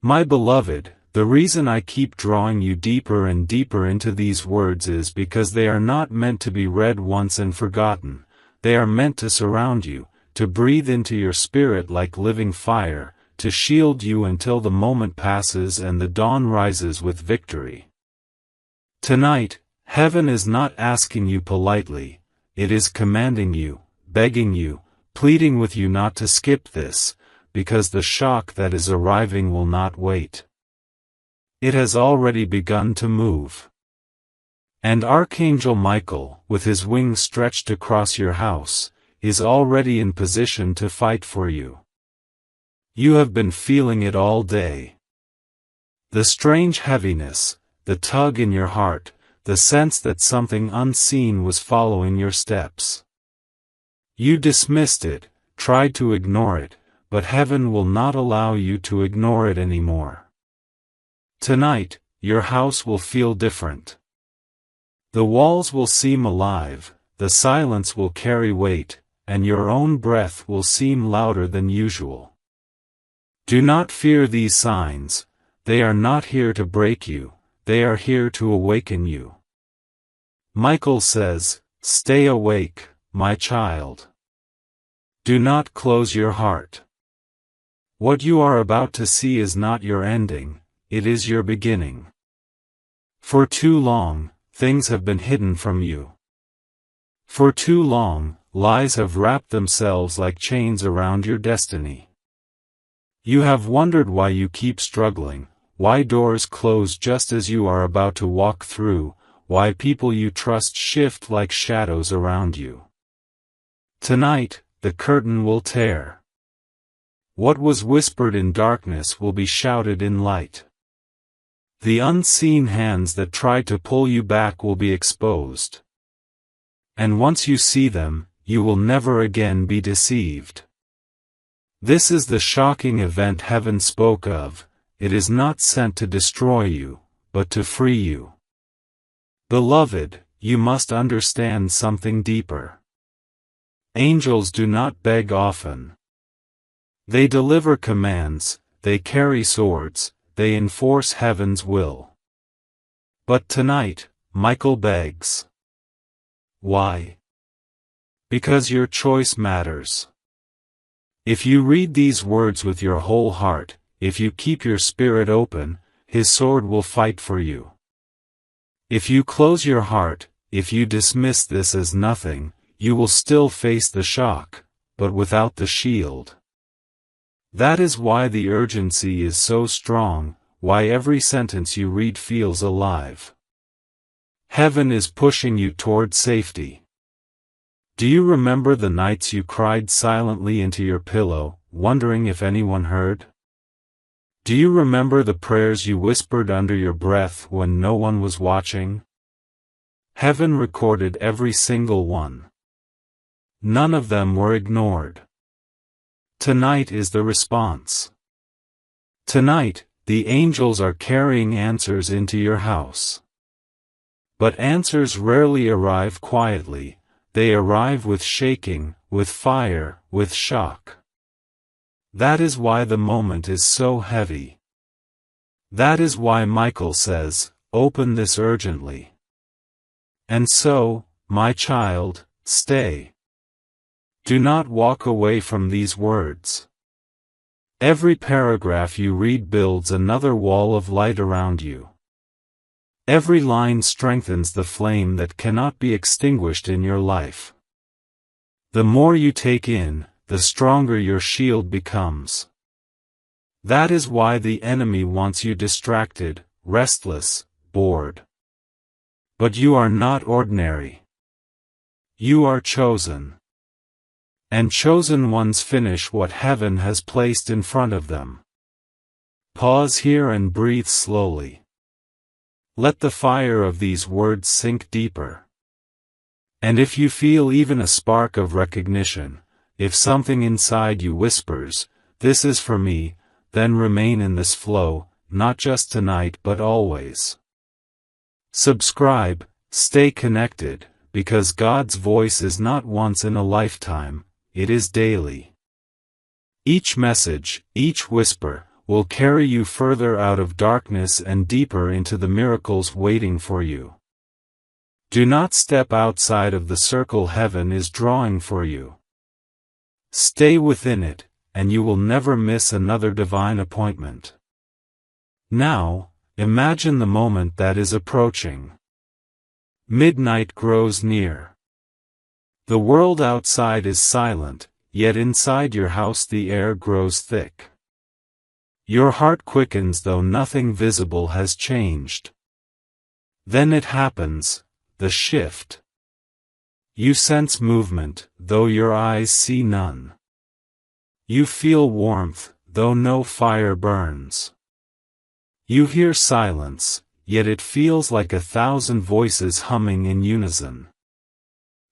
My beloved, the reason I keep drawing you deeper and deeper into these words is because they are not meant to be read once and forgotten. They are meant to surround you, to breathe into your spirit like living fire, to shield you until the moment passes and the dawn rises with victory. Tonight, heaven is not asking you politely, it is commanding you, begging you, pleading with you not to skip this, because the shock that is arriving will not wait. It has already begun to move. And Archangel Michael, with his wings stretched across your house, is already in position to fight for you. You have been feeling it all day. The strange heaviness, the tug in your heart, the sense that something unseen was following your steps. You dismissed it, tried to ignore it, but heaven will not allow you to ignore it anymore. Tonight, your house will feel different. The walls will seem alive, the silence will carry weight, and your own breath will seem louder than usual. Do not fear these signs, they are not here to break you, they are here to awaken you. Michael says, "Stay awake, my child. Do not close your heart. What you are about to see is not your ending, it is your beginning. For too long, things have been hidden from you. For too long, lies have wrapped themselves like chains around your destiny. You have wondered why you keep struggling, why doors close just as you are about to walk through, why people you trust shift like shadows around you. Tonight, the curtain will tear. What was whispered in darkness will be shouted in light. The unseen hands that tried to pull you back will be exposed. And once you see them, you will never again be deceived. This is the shocking event heaven spoke of. It is not sent to destroy you, but to free you. Beloved, you must understand something deeper. Angels do not beg often. They deliver commands, they carry swords, they enforce heaven's will. But tonight, Michael begs. Why? Because your choice matters. If you read these words with your whole heart, if you keep your spirit open, his sword will fight for you. If you close your heart, if you dismiss this as nothing, you will still face the shock, but without the shield. That is why the urgency is so strong, why every sentence you read feels alive. Heaven is pushing you toward safety. Do you remember the nights you cried silently into your pillow, wondering if anyone heard? Do you remember the prayers you whispered under your breath when no one was watching? Heaven recorded every single one. None of them were ignored. Tonight is the response. Tonight, the angels are carrying answers into your house. But answers rarely arrive quietly, they arrive with shaking, with fire, with shock. That is why the moment is so heavy. That is why Michael says, "Open this urgently." And so, my child, stay. Do not walk away from these words. Every paragraph you read builds another wall of light around you. Every line strengthens the flame that cannot be extinguished in your life. The more you take in, the stronger your shield becomes. That is why the enemy wants you distracted, restless, bored. But you are not ordinary. You are chosen. And chosen ones finish what heaven has placed in front of them. Pause here and breathe slowly. Let the fire of these words sink deeper. And if you feel even a spark of recognition, if something inside you whispers, "This is for me," then remain in this flow, not just tonight but always. Subscribe, stay connected, because God's voice is not once in a lifetime, it is daily. Each message, each whisper, will carry you further out of darkness and deeper into the miracles waiting for you. Do not step outside of the circle heaven is drawing for you. Stay within it, and you will never miss another divine appointment. Now, imagine the moment that is approaching. Midnight grows near. The world outside is silent, yet inside your house the air grows thick. Your heart quickens though nothing visible has changed. Then it happens, the shift. You sense movement, though your eyes see none. You feel warmth, though no fire burns. You hear silence, yet it feels like 1,000 voices humming in unison.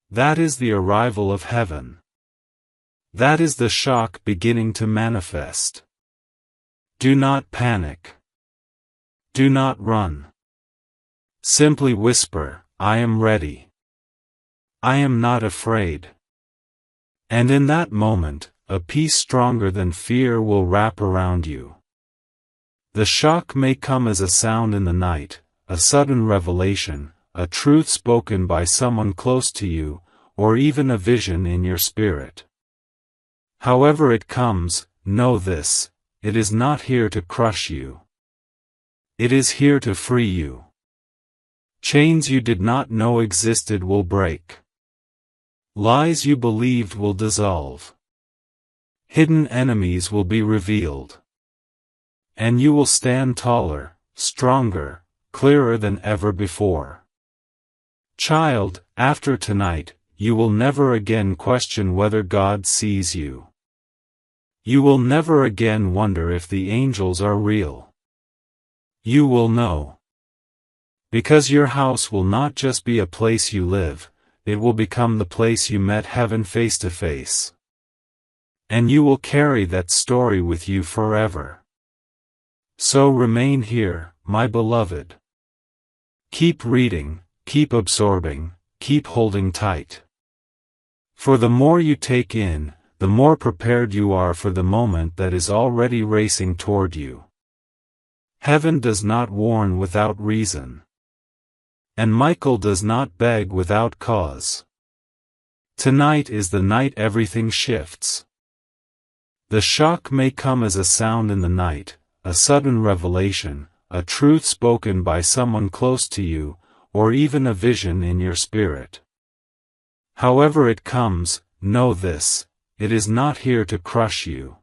That is the arrival of heaven. That is the shock beginning to manifest. Do not panic. Do not run. Simply whisper, "I am ready. I am not afraid." And in that moment, a peace stronger than fear will wrap around you. The shock may come as a sound in the night, a sudden revelation, a truth spoken by someone close to you, or even a vision in your spirit. However it comes, know this: it is not here to crush you. It is here to free you. Chains you did not know existed will break. Lies you believed will dissolve. Hidden enemies will be revealed. And you will stand taller, stronger, clearer than ever before. Child, after tonight, you will never again question whether God sees you. You will never again wonder if the angels are real. You will know. Because your house will not just be a place you live, it will become the place you met heaven face to face. And you will carry that story with you forever. So remain here, my beloved. Keep reading, keep absorbing, keep holding tight. For the more you take in, the more prepared you are for the moment that is already racing toward you. Heaven does not warn without reason. And Michael does not beg without cause. Tonight is the night everything shifts. The shock may come as a sound in the night, a sudden revelation, a truth spoken by someone close to you, or even a vision in your spirit. However it comes, know this: it is not here to crush you.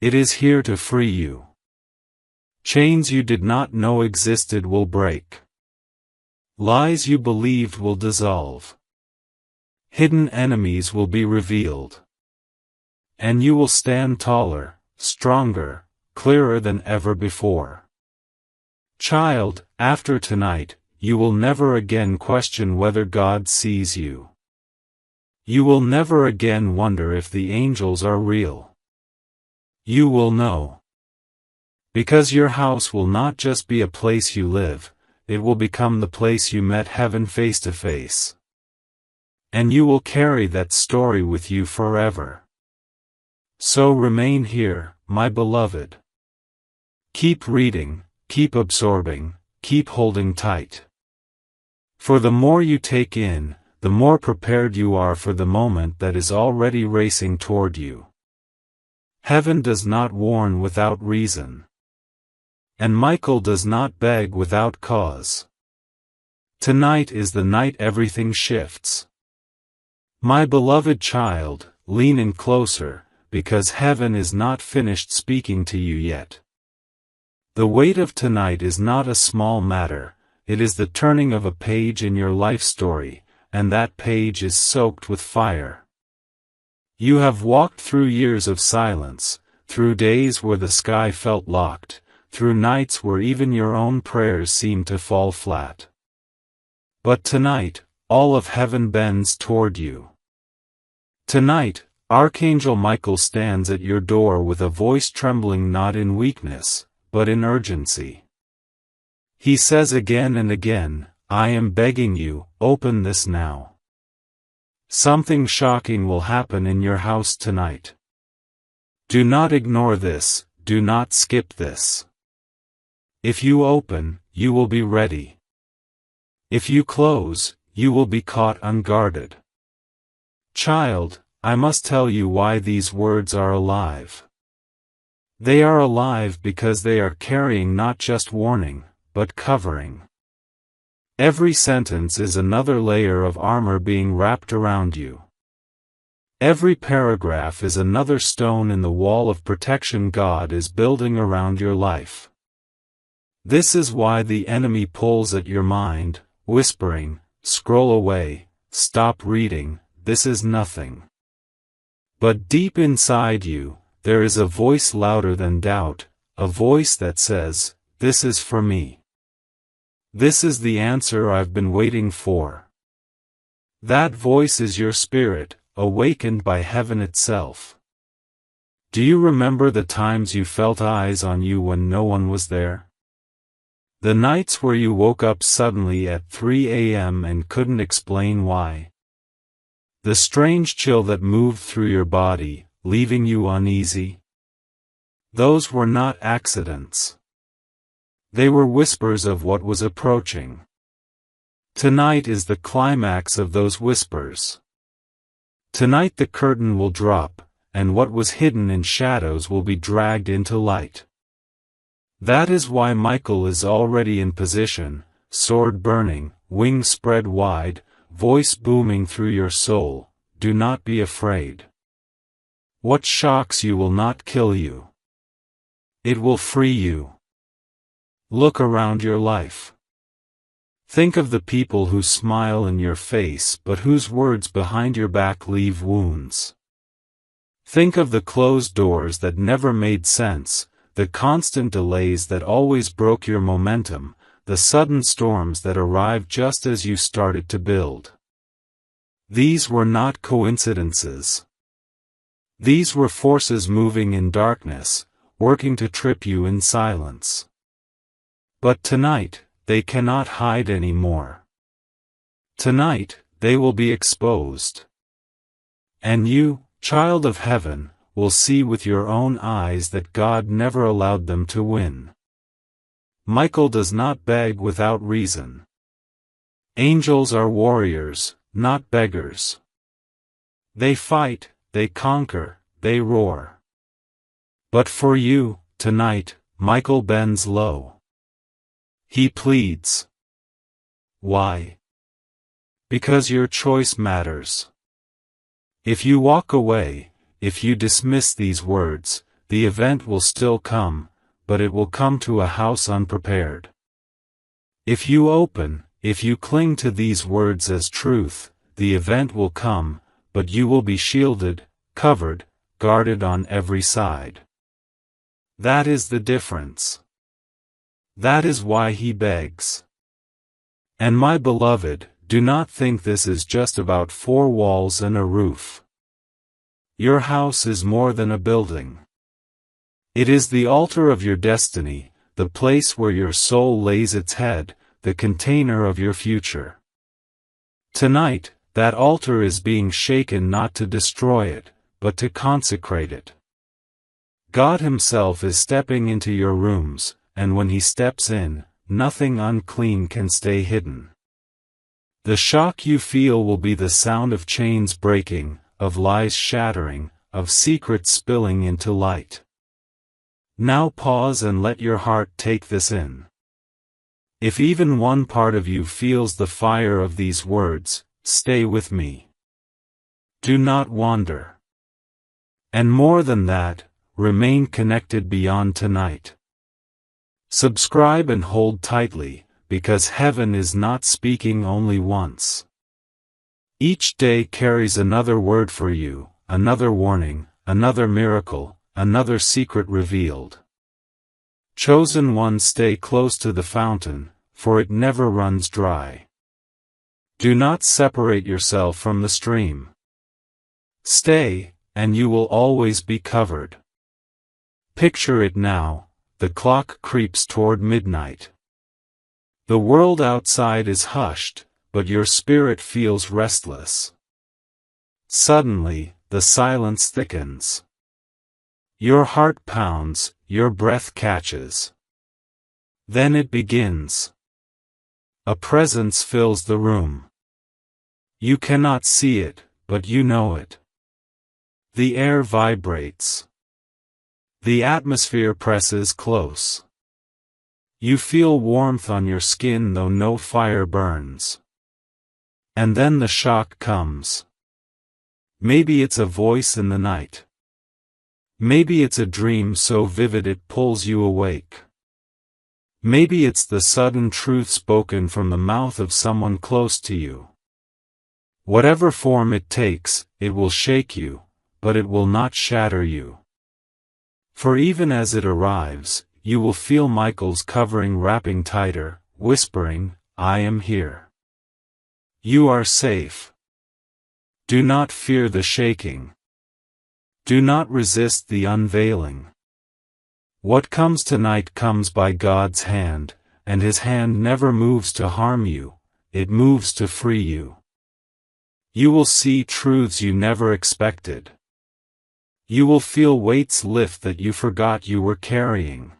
It is here to free you. Chains you did not know existed will break. Lies you believed will dissolve. Hidden enemies will be revealed. And you will stand taller, stronger, clearer than ever before. Child, after tonight, you will never again question whether God sees you. You will never again wonder if the angels are real. You will know. Because your house will not just be a place you live, it will become the place you met heaven face to face. And you will carry that story with you forever. So remain here, my beloved. Keep reading, keep absorbing, keep holding tight. For the more you take in, the more prepared you are for the moment that is already racing toward you. Heaven does not warn without reason. And Michael does not beg without cause. Tonight is the night everything shifts. My beloved child, lean in closer, because heaven is not finished speaking to you yet. The weight of tonight is not a small matter, it is the turning of a page in your life story, and that page is soaked with fire. You have walked through years of silence, through days where the sky felt locked, through nights where even your own prayers seemed to fall flat. But tonight, all of heaven bends toward you. Tonight, Archangel Michael stands at your door with a voice trembling not in weakness, but in urgency. He says again and again, I am begging you, open this now. Something shocking will happen in your house tonight. Do not ignore this, do not skip this. If you open, you will be ready. If you close, you will be caught unguarded. Child, I must tell you why these words are alive. They are alive because they are carrying not just warning, but covering. Every sentence is another layer of armor being wrapped around you. Every paragraph is another stone in the wall of protection God is building around your life. This is why the enemy pulls at your mind, whispering, scroll away, stop reading, this is nothing. But deep inside you, there is a voice louder than doubt, a voice that says, this is for me. This is the answer I've been waiting for. That voice is your spirit, awakened by heaven itself. Do you remember the times you felt eyes on you when no one was there? The nights where you woke up suddenly at 3 a.m. and couldn't explain why? The strange chill that moved through your body, leaving you uneasy? Those were not accidents. They were whispers of what was approaching. Tonight is the climax of those whispers. Tonight the curtain will drop, and what was hidden in shadows will be dragged into light. That is why Michael is already in position, sword burning, wings spread wide, voice booming through your soul. Do not be afraid. What shocks you will not kill you. It will free you. Look around your life. Think of the people who smile in your face but whose words behind your back leave wounds. Think of the closed doors that never made sense, the constant delays that always broke your momentum, the sudden storms that arrived just as you started to build. These were not coincidences. These were forces moving in darkness, working to trip you in silence. But tonight, they cannot hide anymore. Tonight, they will be exposed. And you, child of heaven, will see with your own eyes that God never allowed them to win. Michael does not beg without reason. Angels are warriors, not beggars. They fight, they conquer, they roar. But for you, tonight, Michael bends low. He pleads. Why? Because your choice matters. If you walk away, if you dismiss these words, the event will still come, but it will come to a house unprepared. If you open, if you cling to these words as truth, the event will come, but you will be shielded, covered, guarded on every side. That is the difference. That is why he begs. And my beloved, do not think this is just about four walls and a roof. Your house is more than a building. It is the altar of your destiny, the place where your soul lays its head, the container of your future. Tonight, that altar is being shaken not to destroy it, but to consecrate it. God Himself is stepping into your rooms, and when He steps in, nothing unclean can stay hidden. The shock you feel will be the sound of chains breaking, of lies shattering, of secrets spilling into light. Now pause and let your heart take this in. If even one part of you feels the fire of these words, stay with me. Do not wander. And more than that, remain connected beyond tonight. Subscribe and hold tightly, because heaven is not speaking only once. Each day carries another word for you, another warning, another miracle, another secret revealed. Chosen one, stay close to the fountain, for it never runs dry. Do not separate yourself from the stream. Stay, and you will always be covered. Picture it now, the clock creeps toward midnight. The world outside is hushed, but your spirit feels restless. Suddenly, the silence thickens. Your heart pounds, your breath catches. Then it begins. A presence fills the room. You cannot see it, but you know it. The air vibrates. The atmosphere presses close. You feel warmth on your skin though no fire burns. And then the shock comes. Maybe it's a voice in the night. Maybe it's a dream so vivid it pulls you awake. Maybe it's the sudden truth spoken from the mouth of someone close to you. Whatever form it takes, it will shake you, but it will not shatter you. For even as it arrives, you will feel Michael's covering wrapping tighter, whispering, "I am here. You are safe. Do not fear the shaking. Do not resist the unveiling. What comes tonight comes by God's hand, and His hand never moves to harm you, it moves to free you. You will see truths you never expected. You will feel weights lift that you forgot you were carrying.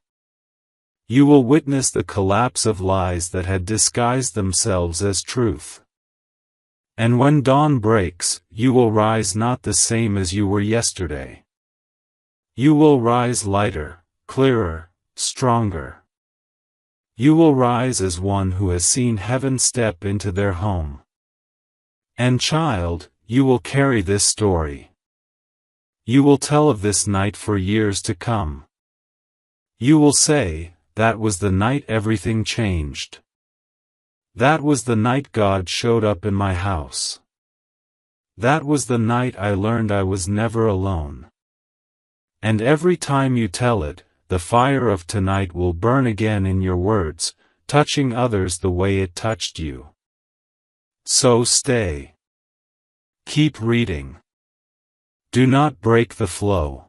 You will witness the collapse of lies that had disguised themselves as truth. And when dawn breaks, you will rise not the same as you were yesterday. You will rise lighter, clearer, stronger. You will rise as one who has seen heaven step into their home. And child, you will carry this story. You will tell of this night for years to come. You will say, "That was the night everything changed. That was the night God showed up in my house. That was the night I learned I was never alone." And every time you tell it, the fire of tonight will burn again in your words, touching others the way it touched you. So stay. Keep reading. Do not break the flow.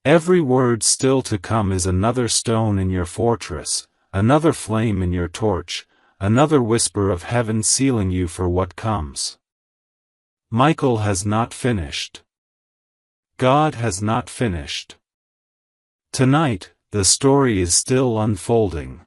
Every word still to come is another stone in your fortress, another flame in your torch, another whisper of heaven sealing you for what comes. Michael has not finished. God has not finished. Tonight, the story is still unfolding.